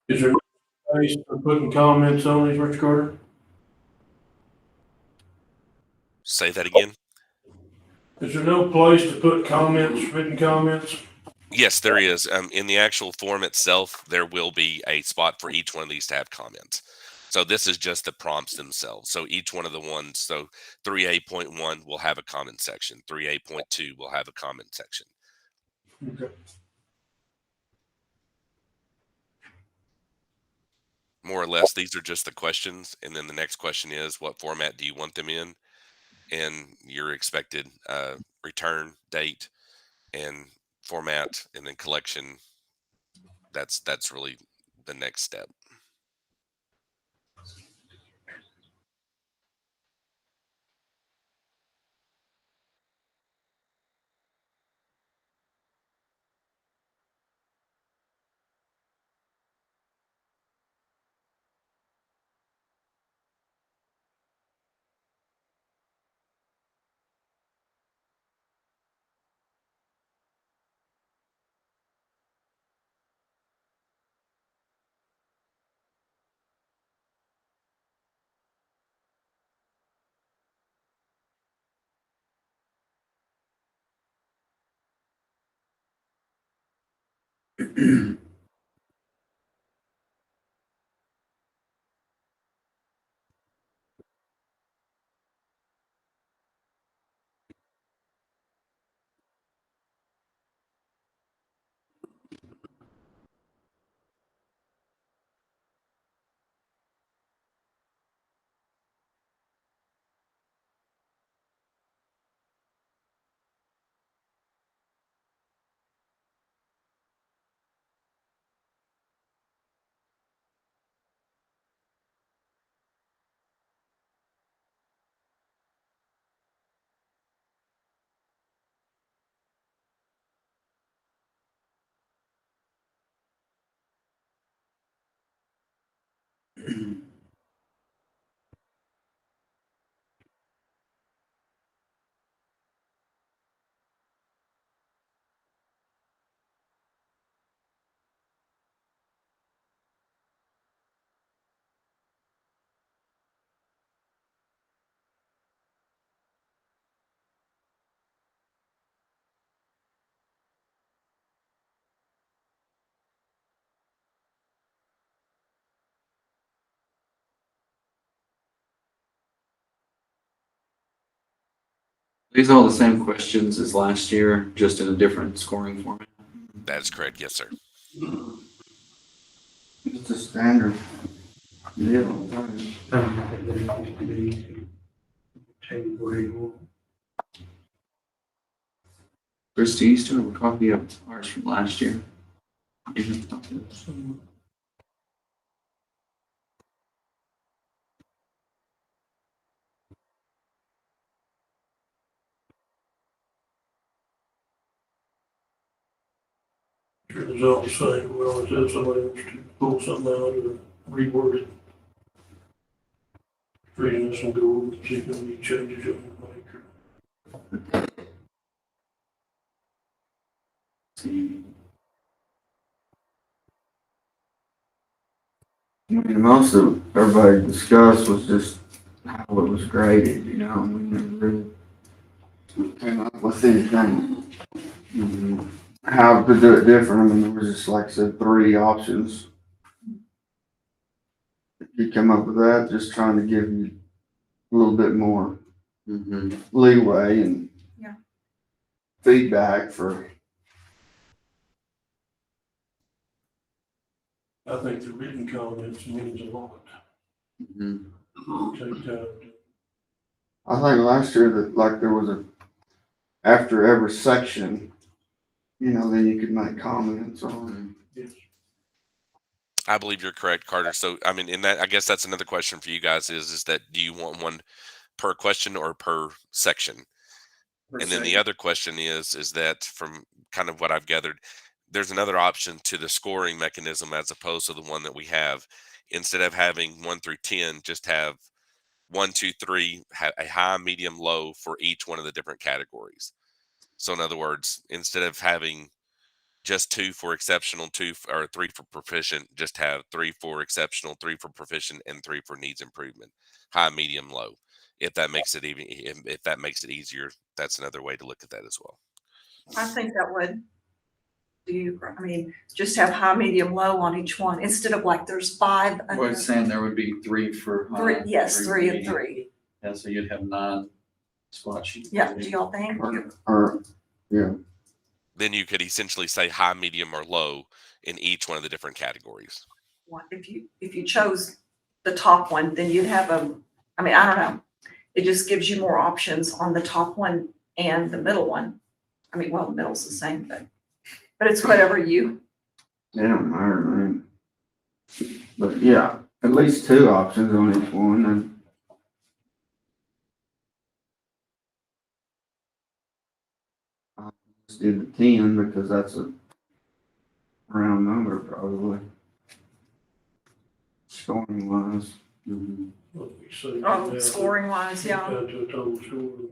Is there no place for putting comments on these, Mr. Carter? Say that again. Is there no place to put comments, written comments? Yes, there is. In the actual form itself, there will be a spot for each one of these to have comments. So this is just the prompts themselves. So each one of the ones, so 3A.1 will have a comment section. 3A.2 will have a comment section. Okay. More or less, these are just the questions. And then the next question is, what format do you want them in? And your expected return date and format, and then collection. That's really the next step. These are all the same questions as last year, just in a different scoring format. That is correct. Yes, sir. It's a standard. Yeah. Chris, do you still have a copy of ours from last year? The results say, well, it says somebody wants to pull something out or reword it. Reading this and go over and see if any changes you want to make. I mean, most of everybody discussed was just how it was graded, you know, we never really came up with anything. How to do it different, I mean, there was just, like I said, 3 options. If you come up with that, just trying to give you a little bit more leeway and feedback for. I think the written comments means a lot. Take time. I think last year that like there was after every section, you know, then you could make comments on. Yes. I believe you're correct, Carter. So, I mean, in that, I guess that's another question for you guys is that do you want one per question or per section? And then the other question is that from kind of what I've gathered, there's another option to the scoring mechanism as opposed to the one that we have. Instead of having 1 through 10, just have 1, 2, 3, a high, medium, low for each one of the different categories. So in other words, instead of having just 2 for exceptional, 3 for proficient, just have 3 for exceptional, 3 for proficient, and 3 for needs improvement, high, medium, low. If that makes it even, if that makes it easier, that's another way to look at that as well. I think that would. Do you, I mean, just have high, medium, low on each one instead of like there's 5. Well, it's saying there would be 3 for high. Yes, 3 and medium. 3. Yeah, so you'd have 9 spot sheets. Yeah, do y'all think? Or, yeah, Then you could essentially say high, medium, or low in each one of the different categories. If you chose the top one, then you'd have I mean, I don't know. It just gives you more options on the top one and the middle one. I mean, well, the middle's the same, but it's whatever you. it don't matter, man. But yeah, at least 2 options on each one, and I just did the 10 because that's a round number probably. Scoring wise. Mhm. What we say Oh, now, scoring wise, yeah. down to a total score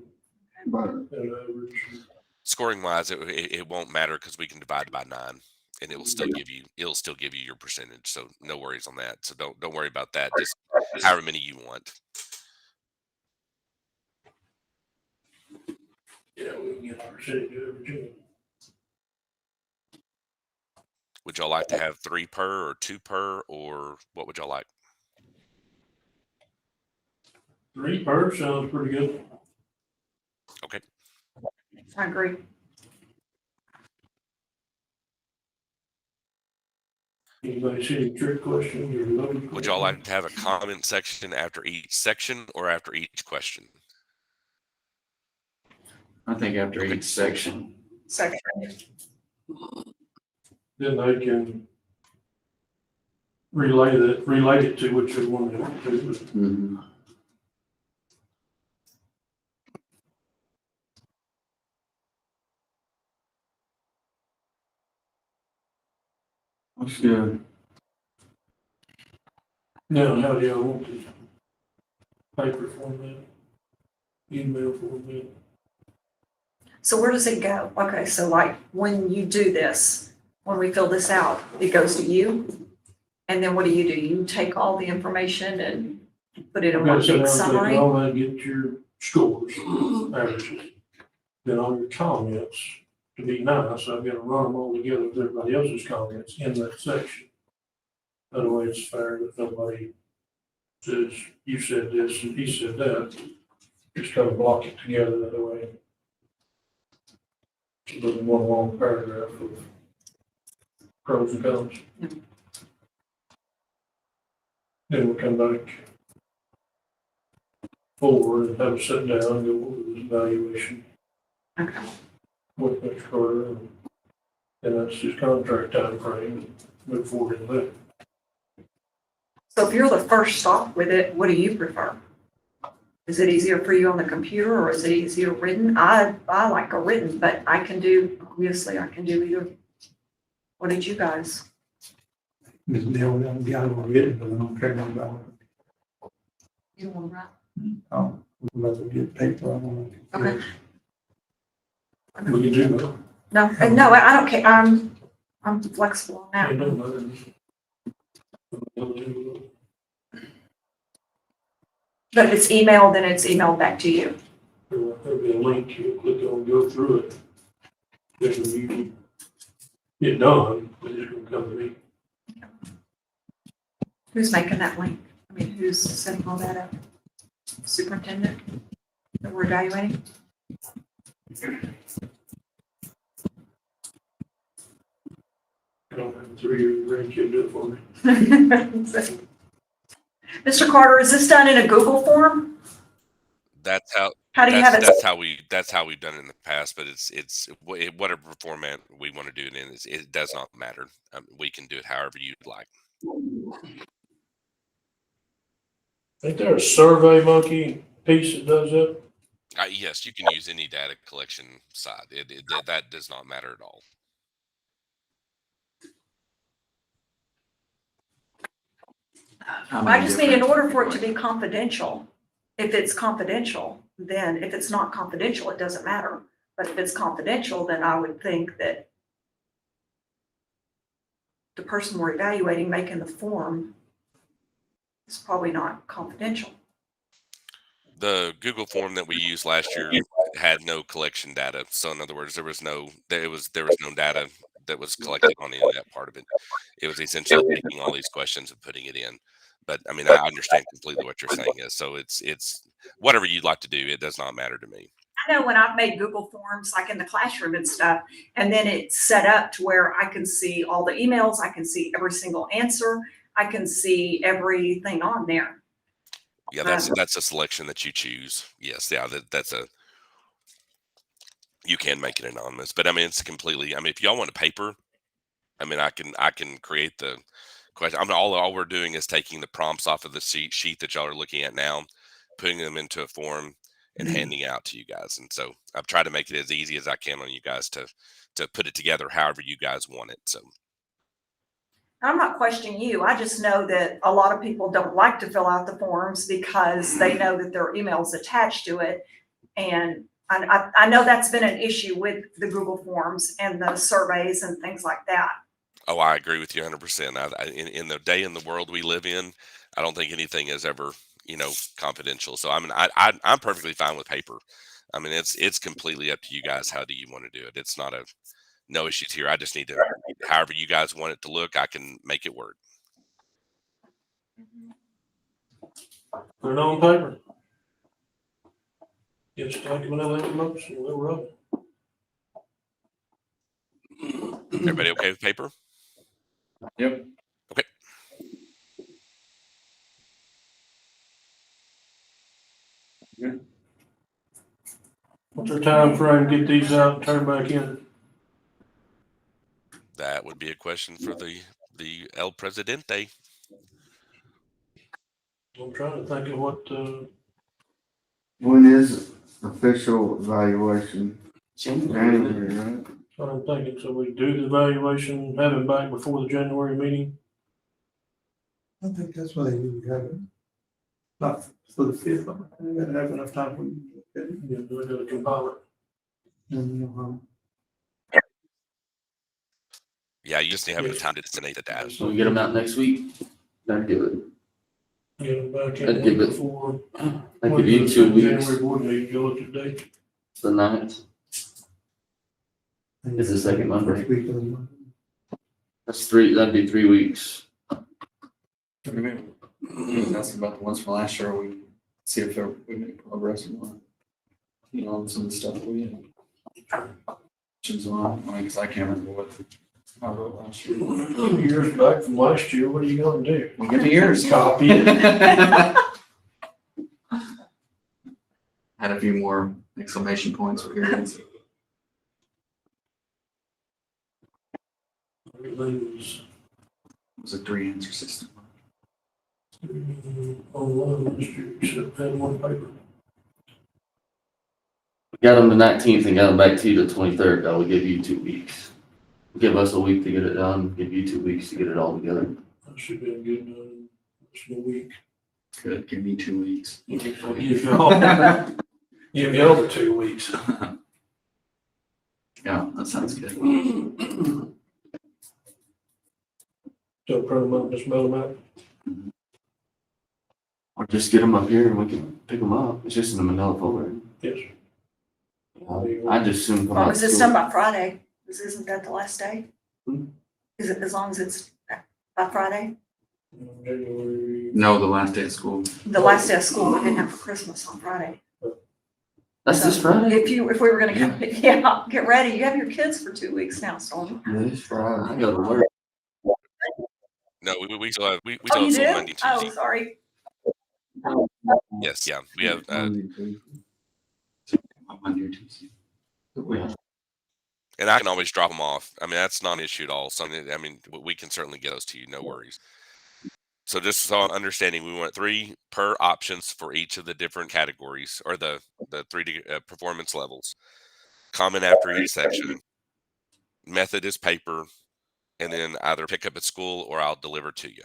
But and average. Scoring wise, it won't matter because we can divide by 9, and it will still give you your percentage. So no worries on that. So don't worry about that. Just however many you want. Yeah, we can get a percentage of everything. Would y'all like to have 3 per or 2 per, or what would y'all like? 3 per sounds pretty good. Okay. I agree. Anybody see any trick questions or loaded Would y'all questions? like to have a comment section after each section or after each question? I think after Okay. each section. Second. Then they can relate it to whichever one they want to. Mhm. that's good. Now, how do y'all want this? Paper format? Email format? So where does it go? Okay, so like when you do this, when we fill this out, it goes to you? And then what do? You take all the information and put it in one Gotta sit big down, take summary? all that, get your scores, averages. Then all your comments, to be nice, I've got to run them all together with everybody else's comments in that section. That way it's fair that nobody says, you said this and he said that. Just kind of block it together that way. So there's one long paragraph of pros and cons. Then we'll come back forward and have a sit down and go over this evaluation Okay. with Mr. Carter, and that's his contract timeframe, and move forward in that. So if you're the first stop with it, what do you prefer? Is it easier for you on the computer or is it easier written? I like a written, but obviously I can do either. What did you guys? Ms. Neil, I'm getting a bit, but I don't care about it. You want to write? Oh, let them get paper on it. Okay. We can do that. No, I don't care. I'm flexible on It that. don't matter. But if it's emailed, then it's emailed back to you. There'll be a link, you click on, go through it. Then when you get done, it's just gonna come to me. Who's making that link? I mean, who's setting all that up? Superintendent that we're evaluating? I don't have 3-year grandkid do it for me. Mr. Carter, is this done in a Google form? That's how. How do you have it? That's how we've done it in the past. But it's whatever format we want to do it in. It does not matter. We can do it however you'd like. Ain't there a Survey Monkey piece that does that? Yes, you can use any data collection side. That does not matter at all. I just mean in order for it to be confidential, if it's confidential, then if it's not confidential, it doesn't matter. But if it's confidential, then I would think that the person we're evaluating making the form is probably not confidential. The Google form that we used last year had no collection data. So in other words, there was no data that was collected on any of that part of it. It was essentially taking all these questions and putting it in. But I mean, I understand completely what you're saying is. So it's whatever you'd like to do. It does not matter to me. I know when I've made Google Forms, like in the classroom and stuff, and then it's set up to where I can see all the emails, I can see every single answer, I can see everything on there. Yeah, that's a selection that you choose. Yes, yeah, you can make it anonymous, but I mean, it's completely. I mean, if y'all want a paper, I mean, I can create the question. I mean, all we're doing is taking the prompts off of the sheet that y'all are looking at now, putting them into a form and handing it out to you guys. And so I've tried to make it as easy as I can on you guys to put it together however you guys want it. So I'm not questioning you. I just know that a lot of people don't like to fill out the forms because they know that their email's attached to it. And I know that's been an issue with the Google Forms and the surveys and things like that. oh, I agree with you 100%. In the day in the world we live in, I don't think anything is ever, confidential. So I mean, I'm perfectly fine with paper. I mean, it's completely up to you guys. How do you want to do it? It's not no issues here. I just need to, however you guys want it to look, I can make it work. Put it on paper. Get a document of that motion, we'll rub it. Everybody okay with paper? Yep. Okay. What's our time frame to get these out and turn back in? That would be a question for the El Presidente. I'm trying to think of what, When is official evaluation? January, right? what I'm thinking. So we do the evaluation, have it back before the January meeting. I think that's why they usually have it. Not for the fifth, but they gotta have enough time for you to look at it. Yeah, we gotta compile it. And, you know, Yeah, you just need to have enough time to disseminate the data. So we get them out next week. That'd give it. Get them back in I'd give it- before. That give you 2 weeks. January board meeting, go look at the date. The 9th. and It's the second Monday. first week of the month. That's 3. That'd be 3 weeks. That's about the ones from last year. We see if we make progress or not. On some of the stuff we choose on, because I can't remember what I wrote last year. 2 years back from last year, what are you gonna do? Well, give me yours. Copy it. Had a few more exclamation points for here. It was a 3 answer system. Online last year, except had one paper. We got them the 19th and got them back to you the 23rd. That would give you 2 weeks. Give us a week to get it done. Give you 2 weeks to get it all together. That should be a good, a week. Good, give me 2 weeks. Give y'all the 2 weeks. Yeah, that sounds good. So print them up, just mail them out. Or just get them up here and we can pick them up. It's just in the manila folder. Yes. I just assume come Or out. was this done by Friday? Isn't that the last day? Hmm. Is it as long as it's by Friday? January. No, the last day of school. The last day of school, we didn't have for Christmas on Friday. That's this Friday? If we were gonna come, yeah, get ready. You have your kids for 2 weeks now, Stormy. This Friday. I go to work. No, we still have we Oh, still you have some do? Monday, Oh, Tuesday. sorry. Yes, yeah, we have. Monday or Tuesday. And I can always drop them off. I mean, that's not an issue at all. Something, I mean, we can certainly get those to you. No worries. So just so I'm understanding, we want 3 per options for each of the different categories or the 3 performance levels. Comment after each section. Method is paper, and then either pick up at school or I'll deliver to you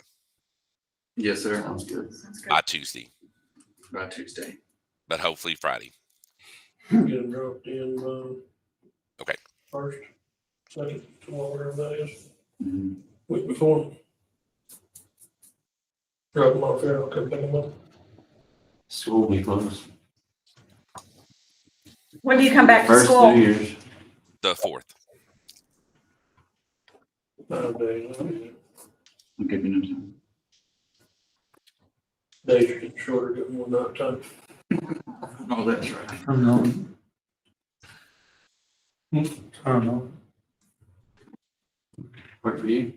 Yes, sir. Sounds good. Sounds good. by Tuesday, By Tuesday. but hopefully Friday. Get them dropped in, Okay. first, second, tomorrow, whatever that is. Mhm. Week before. Drop them off there, I'll come pick them up. School will be closed. When do you come back to First school? 2 years. The 4th. 5 days. I'll give you no time. Days are getting shorter, getting more night time. Oh, that's right. I don't know. I don't know. Work for you?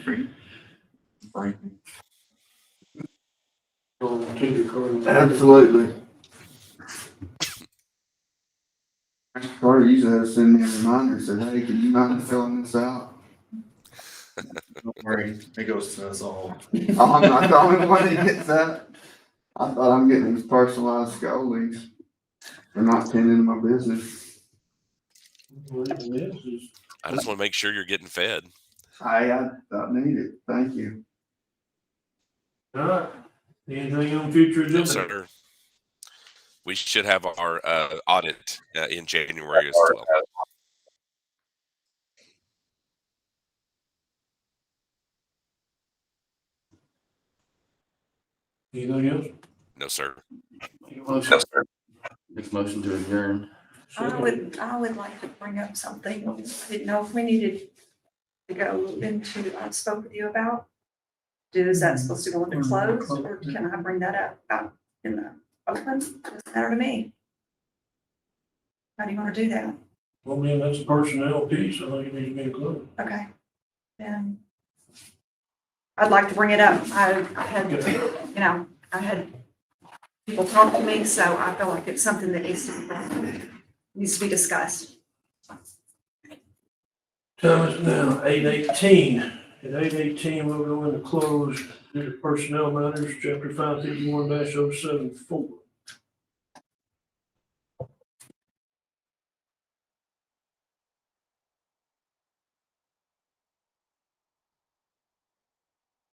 Free. Free. Absolutely. Carter usually has to send me a reminder, said, hey, can you mind filling this out? Don't worry, it goes to us all. Oh, I'm not the only one that gets that. I thought I'm getting these personalized goalies. They're not tending to my business. I just want to make sure you're getting fed. I need it. Thank you. All right, anything on future No, agenda? sir. We should have our audit in January as well. Anything else? No, sir. Next motion to adjourn. I would like to bring up something. I didn't know if we needed to go into, I spoke with you about. Is that supposed to go into closed, or can I bring that up out in the open? Doesn't matter to me. How do you want to do that? Well, man, that's a personnel piece, I think it needs to be included. Okay. Then I'd like to bring it up. I had, I had people talk to me, so I feel like it's something that needs to be discussed. Time is now 8:18. At 8:18, we'll go into closed due to personnel matters, chapter 551-074.